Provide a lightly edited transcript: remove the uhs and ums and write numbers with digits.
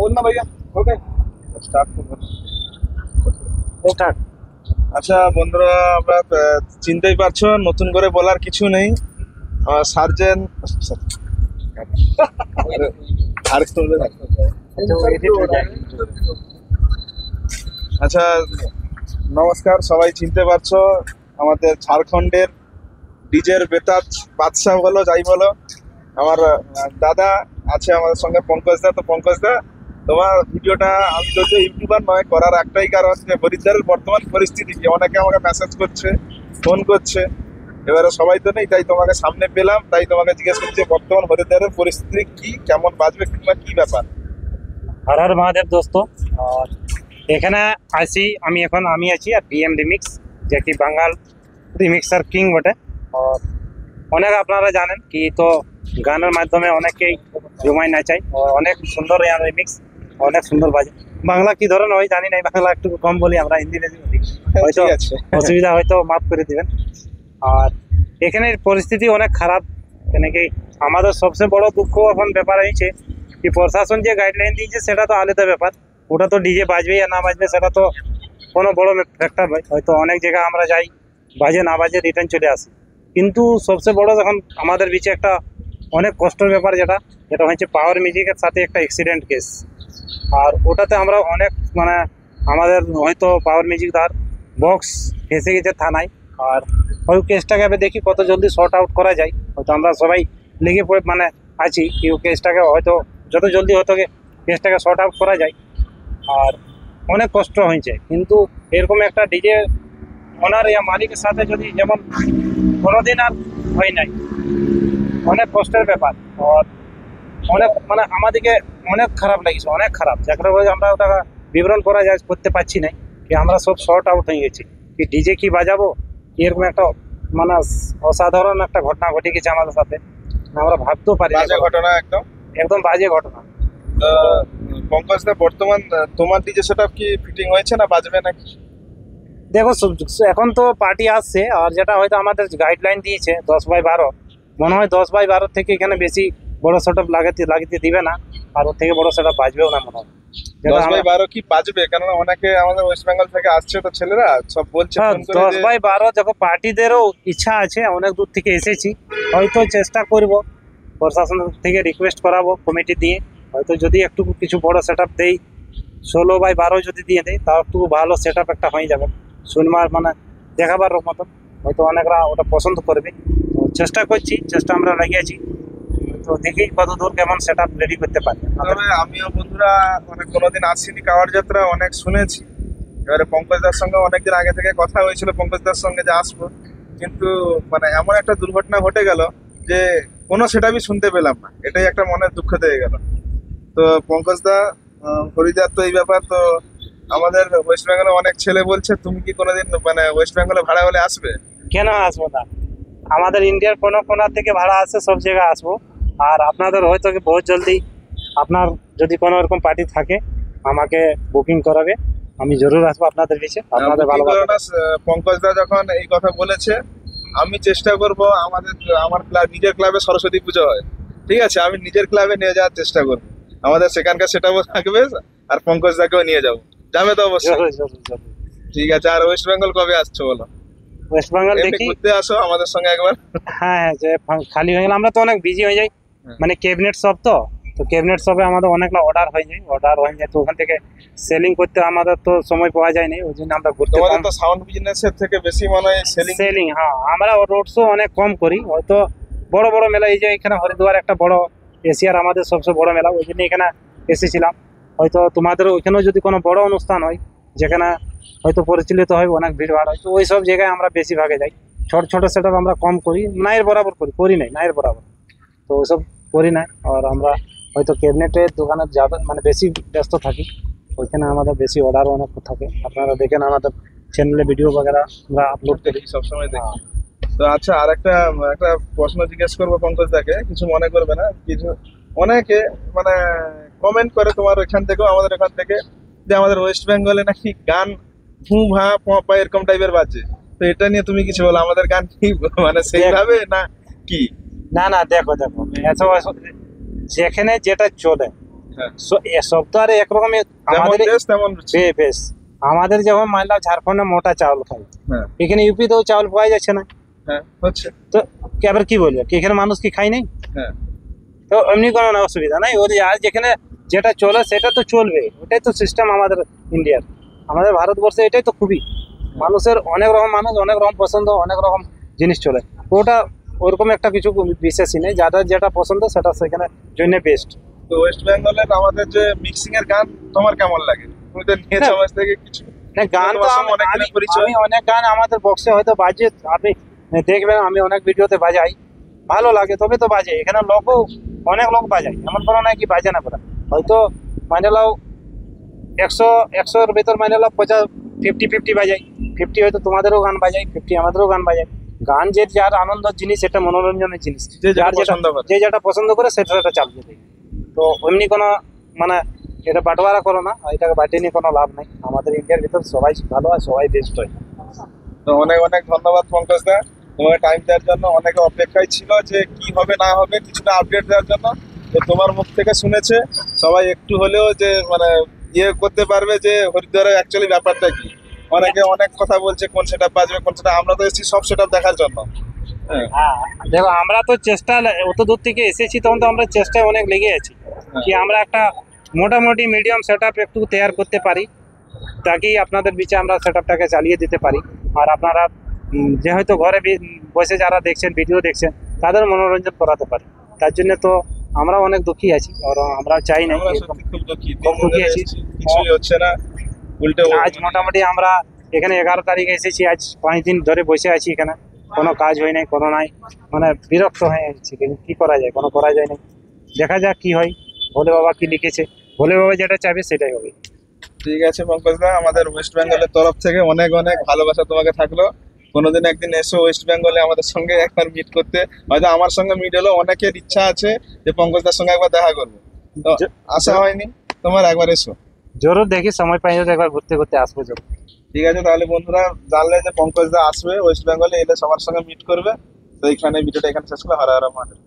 बोलना भैया okay start start. আচ্ছা বন্ধুরা, আমরা চিনতেই পারছো, নতুন করে বলার কিছু নেই। সার্জেন আচ্ছা, নমস্কার, সবাই চিনতে পারছো আমাদের ঝাড়খণ্ডের ডিজের বেতাজ বাদশাহ বলো যাই বলো। আমার দাদা আছে আমাদের সঙ্গে, পঙ্কজ দা। তো পঙ্কজ দা, তোমার ভিডিওটা আমি যদিও ইউটিউবার নয়, করার একটাই কারণ যে হরিদ্বারের বর্তমান পরিস্থিতি কি, অনেকে আমাকে মেসেজ করছে, ফোন করছে, এবারে সবাই তো নেই, তাই তোমাকে সামনে পেলাম, তাই তোমাকে জিজ্ঞেস করছি বর্তমান হরিদ্বারের পরিস্থিতি কি, কেমন বাজবে কিংবা কি ব্যাপার। হর হর মহাদেব দোস্ত। আর এখানে আমি আছি আর বিএম রিমিক্স, যে কি বাঙাল রিমিক্সার কিং বটে। আর অনেক আপনারা জানেন কি, তো গানের মাধ্যমে অনেকেই জমাই নাচায়, অনেক সুন্দর রিমিক্স, অনেক সুন্দর বাজে। বাংলা কি ধরনের হয় জানি নাই, বাংলা একটু কম বলি, আমরা হিন্দি বলি, হয়তো অসুবিধা হয়তো মাফ করে দিবেন। আর এখানের পরিস্থিতি অনেক খারাপ, কেন কি আমাদের সবচেয়ে বড় দুঃখ এখন ব্যাপার হয়েছে কি, প্রশাসন যে গাইডলাইন দিয়েছে সেটা তো আলাদা ব্যাপার, ওটা তো ডিজে বাজবে আর না বাজবে সেটা তো কোনো বড় ফ্যাক্টর নয়। হয়তো অনেক জায়গায় আমরা যাই, বাজে না বাজে রিটার্ন চলে আসি, কিন্তু সবচেয়ে বড় যখন আমাদের বিচে একটা অনেক কষ্টের ব্যাপার যেটা হচ্ছে পাওয়ার মিউজিকের সাথে একটা অ্যাক্সিডেন্ট কেস। আর ওটাতে আমরা অনেক আমাদের হয়তো পাওয়ার মিউজিক ধার বক্স ফেসে গেছে থানায়। আর ওই কেসটাকে আমি দেখি কত জলদি শর্ট আউট করা যায়, হয়তো আমরা সবাই লেগে পড়ে আছি কি ও কেসটাকে হয়তো যত জলদি হয়তো কেসটাকে শর্ট আউট করা যায়। আর অনেক কষ্ট হয়েছে, কিন্তু এরকম একটা ডিজে ওনার মালিকের সাথে যদি যেমন কোনোদিন আর হয় নাই, অনেক কষ্টের ব্যাপার। আর অনেক আমাদেরকে অনেক খারাপ লাগছে, অনেক খারাপ, যাকে আমরা ওটা বিবরণ করা যায় করতে পারছি না কি, আমরা সব শর্ট আউট হয়ে গেছি কি ডিজে কি বাজাবো। এরকম একটা অসাধারণ একটা ঘটনা ঘটে গেছে আমাদের সাথে, আমরা ভাবতেও পারি বাজে ঘটনা, একদম একদম বাজে ঘটনা। পঙ্কজ দা, বর্তমান তোমার ডিজে সেটআপ কি ফিটিং হয়েছে না বাজবে নাকি? দেখো, এখন তো পার্টি আসছে, আর যেটা হয়তো আমাদের গাইডলাইন দিয়েছে 10/12, মনে হয় 10/12 থেকে এখানে বেশি বড় সেটআপ লাগাতে দিবে না, আর ওর থেকে বড় সেটআপ বাজবেও না মনে হয়। 10/12 কি বাজবে? কেননা অনেকে আমাদের ওয়েস্ট বেঙ্গল থেকে আসছে, তো ছেলেরা সব বলছে ফোন করে 10/12 দেখো, পার্টিদেরও ইচ্ছা আছে, অনেক দূর থেকে এসেছি, হয়তো চেষ্টা করব প্রশাসন থেকে রিকোয়েস্ট করাবো কমিটি দিয়ে, হয়তো যদি একটু কিছু বড় সেটআপ দেই 16/12 যদি দিয়ে দেয়, তাও একটু ভালো সেটআপ একটা হয়ে যাবে, শুনবার দেখাবার মতন, হয়তো অনেকরা ওটা পছন্দ করবে। তো চেষ্টা করছি, চেষ্টা আমরা লাগিয়েছি, তো দেখি কত দূর কেমন সেটআপ রেডি করতে পারি। তবে আমিও বন্ধুরা কোনোদিন আসিনি কাওয়ার যাত্রা, অনেক শুনেছি। এবারে পঙ্কজদার সঙ্গে অনেকদিন আগে থেকে কথা হয়েছিল পঙ্কজদার সঙ্গে যে আসবো, কিন্তু এমন একটা দুর্ঘটনা ঘটে গেল যে কোনো সেটআপই শুনতে পেলাম না, এটাই একটা মনের দুঃখ দিয়ে গেল। তো পঙ্কজদা, হরিদ্বার তো এই ব্যাপার, তো আমাদের ওয়েস্ট বেঙ্গলে অনেক ছেলে বলছে, তুমি কি কোনোদিন ওয়েস্ট বেঙ্গলে ভাড়া হলে আসবে? কেন আসবো না, আমাদের ইন্ডিয়ার কোনো কোনা থেকে ভাড়া আছে, সব জায়গায় আসবো। আর আপনাদের হয়তো বহুত জলদি আপনার যদি কোনো এরকম পার্টি থাকে আমাকে বুকিং করাবে, আমি জরুর আসবো আপনাদের কাছে। আপনাদের ভালো পঙ্কজদা যখন এই কথা বলেছে, আমি চেষ্টা করব, আমার নিজের ক্লাবে সরস্বতী পুজো হয়, ঠিক আছে, আমি নিজের ক্লাবে নিয়ে যাওয়ার চেষ্টা করবো। আমাদের সেখানকার সেটাও থাকবে, আর পঙ্কজদাকেও নিয়ে যাবো, যাবে তো অবশ্যই? ঠিক আছে। আর ওয়েস্ট বেঙ্গল কবে আসছো বলো? ওয়েস্ট বেঙ্গল দেখি ঘুরতে আসো আমাদের সঙ্গে একবার। হ্যাঁ, যে খালি হয়ে গেলে আমরা তো অনেক বিজি হয়ে যাই, ক্যাবিনেট শপ, তো ক্যাবিনেট শপে আমাদের অনেক অর্ডার হয়ে যায়, তো ওখান থেকে সেলিং করতে আমাদের তো সময় পাওয়া যায় না, ওই জন্য আমরা ঘুরতে তোমাদের তো সাউন্ড বিজনেসের থেকে বেশি মনে হয় সেলিং। হ্যাঁ, আমরা রোড শো অনেক কম করি, হয়তো বড় বড় মেলা, এই যে এখানে হরিদ্বার একটা বড় এশিয়ার আমাদের সবচেয়ে বড় মেলা, ওই জন্য এখানে এসেছিলাম। হয়তো তোমাদের ওইখানেও যদি কোনো বড় অনুষ্ঠান হয় যেখানে হয়তো পরিচালিত হয়, অনেক ভিড় ভাড় হয়, তো ওই সব জায়গায় আমরা বেশিরভাগে যাই। ছোট ছোট সেটআপ আমরা কম করি, নাইয়ের বরাবর করি নাই, নাইয়ের বরাবর, তো ওইসব করি না। আর আমরা হয়তো ক্যাবিনেটের দোকানে যাবে বেশি ব্যস্ত থাকি, ওইখানে আমাদের বেশি অর্ডার অনেক থাকে। আপনারা দেখেন আমাদের চ্যানেলে ভিডিও বগেরা আমরা আপলোড করি সবসময় দেখি। তো আচ্ছা, আর একটা প্রশ্ন জিজ্ঞেস করবো পঙ্কজদাকে, কিছু মনে করবে না? কিছু অনেকে কমেন্ট করে তোমার এখান থেকেও আমাদের এখান থেকে, যে আমাদের ওয়েস্ট বেঙ্গলে নাকি গান ভু ভা পা এরকম টাইপের বাজে, তো এটা নিয়ে তুমি কিছু বলো? আমাদের গান কি সেইভাবে না কি? না, দেখো যেখানে যেটা চলে, হ্যাঁ। সব তো আর একরকম যেমন আমাদের দেশ তেমন রুচি। বেশ আমাদের যেমন মানলাম ঝাড়খণ্ডে মোটা চাউল খাই, হ্যাঁ এখানে ইউপিতেও চাউল পাওয়া যাচ্ছে না। হ্যাঁ হচ্ছে। তো আবার কি বলবে, কি এখানে মানুষ কি খাই নাই? হ্যাঁ তো এমনি কোনো না অসুবিধা নাই, ওই আর যেখানে যেটা চলে সেটা তো চলবে, ওটাই তো সিস্টেম আমাদের ইন্ডিয়ার, আমাদের ভারতবর্ষে এটাই তো খুবই মানুষের অনেক রকম মানুষ অনেক রকম পছন্দ, অনেক রকম জিনিস চলে। ওটা ওরকম একটা কিছু বিশেষই নেই, যাদের যেটা পছন্দ সেটা সেখানে জন্য বেস্ট। তো ওয়েস্ট বেঙ্গলের আমাদের যে মিক্সিং এর গান তোমার কেমন লাগে? তুমি তো নিয়ে না। সমাজ থেকে কিছু না, গান তো তোমার সঙ্গে অনেক আমি দিনের পরিচয়। আমি অনেক গান আমাদের বক্সে হয়তো বাজে, আপনি দেখবেন আমি অনেক ভিডিওতে বাজাই, ভালো লাগে তবে তো বাজে, এখানে লোকও অনেক লোক বাজায়, এমন কোনো নাই কি বাজে না বলা। হয়তো মানে লাও 100-100-র ভেতর মানে লাও 50-50 বাজাই, 50 হয়তো তোমাদেরও গান বাজাই, 50 আমাদেরও গান বাজাই। গান যে যার আনন্দের জিনিস, এটা মনোরঞ্জনের জিনিস, যে যেটা যার যেটা পছন্দ করে। যে যেটা পছন্দ করে সেটা সেটা চালিয়ে দেয়। তো এমনি কোনো মানে এটা বাটোয়ারা করো না, এটাকে বাটিয়ে নিয়ে কোনো লাভ নাই, আমাদের ইন্ডিয়ার ভিতর সবাই ভালো আর সবাই বেস্ট হয়। তো অনেক অনেক ধন্যবাদ পঙ্কজ দা, তোমাকে টাইম দেওয়ার জন্য। অনেকে অপেক্ষায় ছিল যে কি হবে না হবে কিছুটা আপডেট দেওয়ার জন্য। তো তোমার মুখ থেকে শুনেছে সবাই একটু হলেও যে মানে ইয়ে করতে পারবে যে হরিদ্বারের অ্যাকচুয়ালি ব্যাপারটা কি। অনেকে অনেক কথা বলছে কোন সেটআপ বাজবে কোন সেটআপ, আমরা তো এসেছি সব সেটআপ দেখার জন্য। হ্যাঁ হ্যাঁ, দেখো আমরা তো চেষ্টা, অত দূর থেকে এসেছি তখন তো আমরা চেষ্টায় অনেক লেগে আছি কি আমরা একটা মোটামুটি মিডিয়াম সেটআপ একটু তৈরি করতে পারি, তাকে আপনাদের বিচে আমরা সেটআপটাকে চালিয়ে দিতে পারি। আর আপনারা যে হয়তো ঘরে বসে যারা দেখছেন ভিডিও দেখছেন তাদের মনোরঞ্জন করাতে পারি, তার জন্য তো আমরা অনেক দুঃখী আছি। আর আমরা চাই না আমরা এরকম। সত্যি খুব দুঃখী, খুব দুঃখী আছি। কিছুই হচ্ছে না, উল্টে আজ মোটামুটি আমরা এখানে 11 তারিখে এসেছি, আজ 5 দিন ধরে বসে আছি এখানে, কোনো কাজ হয় নাই, কোনো নাই, মানে বিরক্ত হয়ে যাচ্ছি, কিন্তু কি করা যায়, কোনো করা যায় না। দেখা যাক কি হয়, ভোলে বাবা কি লিখেছে, ভোলে বাবা যেটা চাইবে সেটাই হবে। ঠিক আছে পঙ্কজ দা, আমাদের ওয়েস্ট বেঙ্গলের তরফ থেকে অনেক অনেক ভালোবাসা তোমাকে থাকলো। কোনোদিন একদিন এসো ওয়েস্ট বেঙ্গলে আমাদের সঙ্গে একবার মিট করতে, হয়তো আমার সঙ্গে মিট হলো, অনেকের ইচ্ছা আছে যে পঙ্কজ দার সঙ্গে একবার দেখা করবো, তো আশা হয়নি, তোমার একবার এসো। জরুর দেখি সময় পাই তো একবার ঘুরতে ঘুরতে আসবো জরুর। ঠিক আছে, তাহলে বন্ধুরা জানলে যে পঙ্কজ দা আসবে ওয়েস্ট বেঙ্গলে, এলে সবার সঙ্গে মিট করবে। তো এইখানে ভিডিওটা এখানে শেষ করলে, হর হর মহাদেব।